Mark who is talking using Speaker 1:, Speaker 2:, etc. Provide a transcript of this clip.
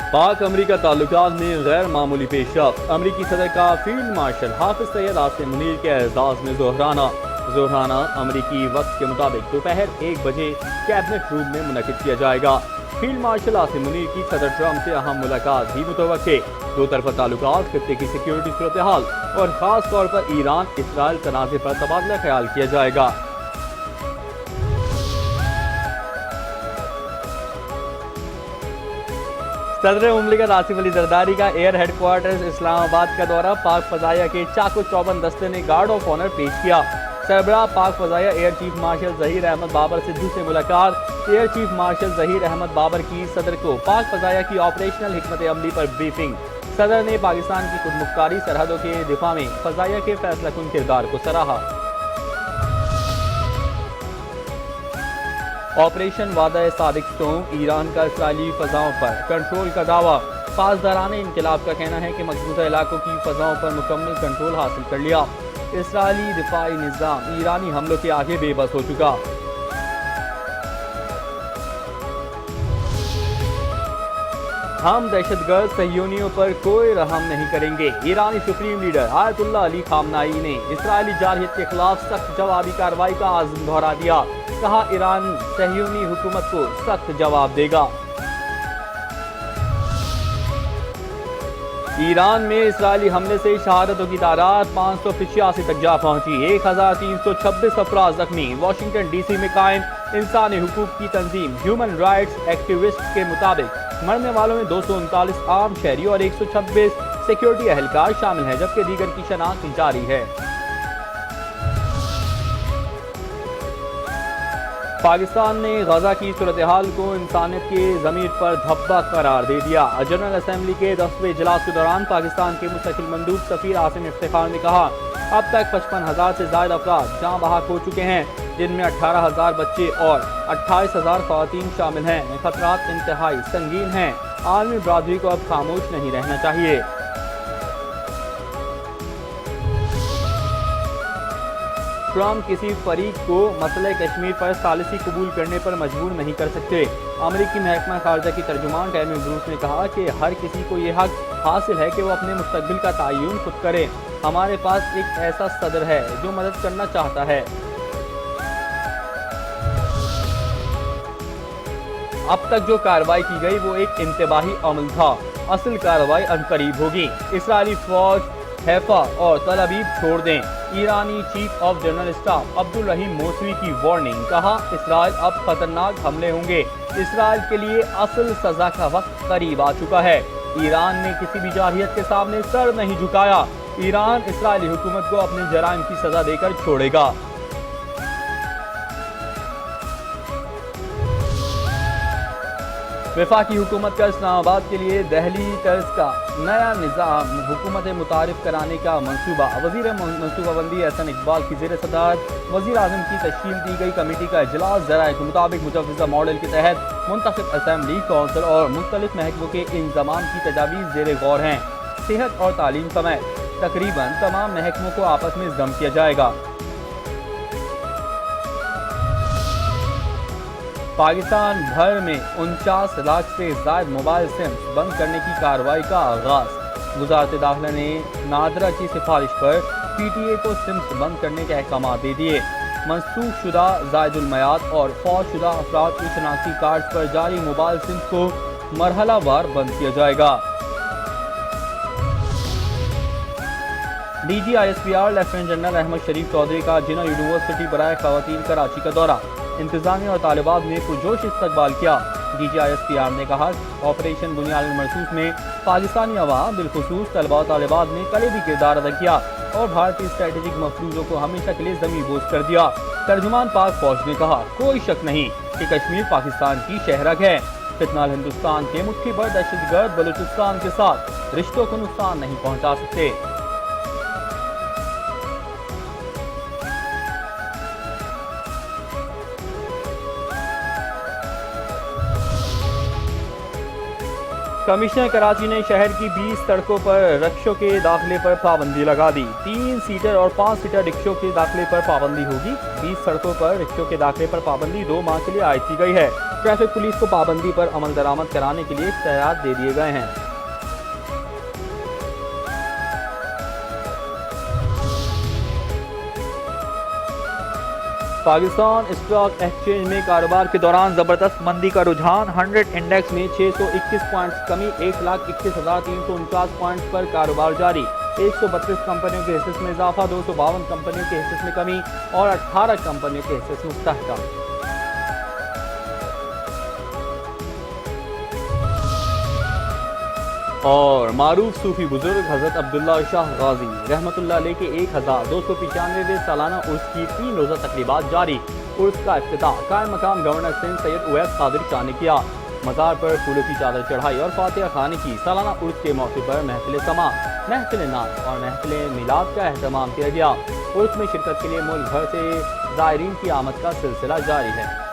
Speaker 1: पाक अमरीका ताल्लुकात में गैर मामूली पेशरफ्त। अमरीकी सदर का फील्ड मार्शल हाफिज सैयद आसिम मुनीर के एजाज में जोहराना अमरीकी वक्त के मुताबिक दोपहर 1 बजे कैबिनेट रूम में मुनक़िद किया जाएगा। फील्ड मार्शल आसिम मुनीर की सदर ट्रंप से अहम मुलाकात भी मुतवक्के। दो तरफा ताल्लुकात, खित्ते की सिक्योरिटी सूरत हाल और ख़ास तौर पर ईरान इसराइल तनाज़े पर तबादला ख्याल किया जाएगा। सदर मुमलिकत आसिफ अली जरदारी का एयर हेडक्वार्टर्स इस्लामाबाद का दौरा। पाक फजाइया के चाको चौबंद दस्ते ने गार्ड ऑफ ऑनर पेश किया। सरबराह पाक फजाइया air chief marshal Zaheer Ahmed Babar Sidhu से मुलाकात। Air chief marshal Zaheer Ahmed Babar की सदर को पाक फजाइया की ऑपरेशनल हिकमत अमली पर ब्रीफिंग। सदर ने पाकिस्तान की खुदमुख्तारी सरहदों के दिफा में फजाइया के फैसलाकुन किरदार को सराहा। ऑपरेशन वादा सादिक स्टोम, ईरान का इसराइली फजाओं पर कंट्रोल का दावा। पासदाराने इनकलाब का कहना है कि मकबूजा इलाकों की फजाओं पर मुकम्मल कंट्रोल हासिल कर लिया। इसराइली दिफाई निज़ाम ईरानी हमलों के आगे बेबस हो चुका। हम दहशतगर्द सहयोनियों पर कोई रहम नहीं करेंगे। ईरानी supreme leader Ayatollah Ali Khamenei ने इसराइली जारहियत के खिलाफ सख्त जवाबी कार्रवाई का आज़म दोहरा दिया। कहा, ईरान सहयोनी हुकूमत को सख्त जवाब देगा। ईरान में इसराइली हमले से शहादतों की तादाद 585 तक जा पहुंची। 1326 अफराद जख्मी। वाशिंगटन डीसी में कायम इंसानी हुकूक की तंजीम ह्यूमन राइट्स एक्टिविस्ट के मुताबिक मरने वालों में 239 आम शहरी और 126 सिक्योरिटी एहलकार शामिल हैं, जबकि दीगर की शनाख्त जारी है। पाकिस्तान ने गजा की सूरत हाल को इंसानियत के ज़मीर पर धब्बा करार दे दिया। जनरल असेंबली के 10वें इजलास के दौरान पाकिस्तान के मुस्तकिल मंदूब सफीर आसिम इफ्तिखार ने कहा, अब तक 55,000 से ज़ायद अफराद जाँ बहक हो चुके हैं, जिनमें 18,000 बच्चे और 28,000 ख़वातीन शामिल हैं। खतरात इंतहाई संगीन हैं। आलमी बरादरी को अब खामोश नहीं रहना चाहिए। ट्रंप किसी फरीक को मसले कश्मीर पर सालिसी कबूल करने पर मजबूर नहीं कर सकते। अमरीकी महकमा खारजा की तर्जुमान टैमी ब्रूस ने कहा कि हर किसी को ये हक हासिल है कि वो अपने मुस्तकबिल का तयन खुद करे। हमारे पास एक ऐसा सदर है जो मदद करना चाहता है। अब तक जो कार्रवाई की गई वो एक इंतबाही अमल था। असल कार्रवाई अनकरीब होगी। इसराइली फौज हैफा और तल अबीब छोड़ दें। ईरानी chief of general staff Abdul Rahim Mousavi की वार्निंग। कहा, इसराइल अब खतरनाक हमले होंगे। इसराइल के लिए असल सजा का वक्त करीब आ चुका है। ईरान ने किसी भी जारहियत के सामने सर नहीं झुकाया। ईरान इसराइली हुकूमत को अपने जराइम की सजा देकर छोड़ेगा। वफाकी हुकूमत का इस्लामाबाद के लिए दहली तर्ज का नया निज़ाम हुकूमत मुतारिफ कराने का मंसूबा। वज़ीर मनसूबाबंदी एहसन इकबाल की ज़ेर सदारत वज़ीर आज़म की तश्कील दी गई कमेटी का इजलास ज़राए के मुताबिक मुजव्वज़ा मॉडल के तहत मुंतखब असेंबली, कौंसिल और मुख्तलिफ महकमों के इंतज़ाम की तजावीज़ ज़ेर गौर हैं। सेहत और तालीम समेत तकरीबन तमाम महकमों को आपस में जम किया जाएगा। पाकिस्तान भर में 49 लाख से ज़ायद मोबाइल सिम्स बंद करने की कार्रवाई का आगाज़। वज़ारत दाखिला ने नादरा की सिफारिश पर PTA को सिम्स बंद करने के अहकाम दे दिए। मनसूख शुदा ज़ायदुल मयाद और फौज शुदा अफराद की शनाख्ती कार्ड पर जारी मोबाइल सिम्स को मरहलावार बंद किया जाएगा। DGISPR लेफ्टिनेंट जनरल अहमद शरीफ चौधरी का जिना यूनिवर्सिटी बराए खवातीन कराची का दौरा। इंतजामिया और तालिबात ने पुरजोश इस्तकबाल किया। DGISPR ने कहा, ऑपरेशन बुनियाद मरसूस में पाकिस्तानी अवाम बिलखुसूस तलबा और तालिबात ने कलीदी किरदार अदा किया और भारतीय स्ट्रेटेजिक मफरूजों को हमेशा के लिए जमीन बोझ कर दिया। तर्जुमान पाक फौज ने कहा, कोई शक नहीं कि कश्मीर पाकिस्तान की शहरग है। फितनाल हिंदुस्तान के मुट्ठी भर दहशतगर्द बलूचिस्तान के साथ रिश्तों को नुकसान नहीं पहुंचा सकते। कमिश्नर कराची ने शहर की 20 सड़कों पर रिक्शों के दाखिले पर पाबंदी लगा दी। 3 सीटर और 5 सीटर रिक्शों के दाखिले पर पाबंदी होगी। 20 सड़कों पर रिक्शों के दाखिले पर पाबंदी 2 माह के लिए आयद की गई है। ट्रैफिक पुलिस को पाबंदी पर अमल दरामद कराने के लिए इख्तियार दे दिए गए हैं। पाकिस्तान स्टॉक एक्सचेंज में कारोबार के दौरान जबरदस्त मंदी का रुझान। 100 इंडेक्स में 621 पॉइंट्स कमी, 1,21,349 पॉइंट्स पर कारोबार जारी। 132 कंपनियों के हिस्से में इजाफा, 252 कंपनियों के हिस्से में कमी और 18 कंपनियों के हिस्से में मुस्तहकम। और मारूफ सूफी बुजुर्ग हजरत अब्दुल्ला शाह गाजी रहमतुल्लाह अलैह के 1295वें सालाना उर्स की 3 रोज़ा तकरीबात जारी। उर्स का इफ्तिताह कायम मकाम गवर्नर सिंध सैयद उवैस कादिर शाह ने किया। मज़ार पर फूलों की चादर चढ़ाई और फातिहा खाने की। सालाना उर्स के मौके पर महफिल समा, महफिल नात और महफिल मिलाद का एहतमाम किया गया। उर्स में शिरकत के लिए मुल्क भर से ज़ायरीन की आमद का सिलसिला जारी है।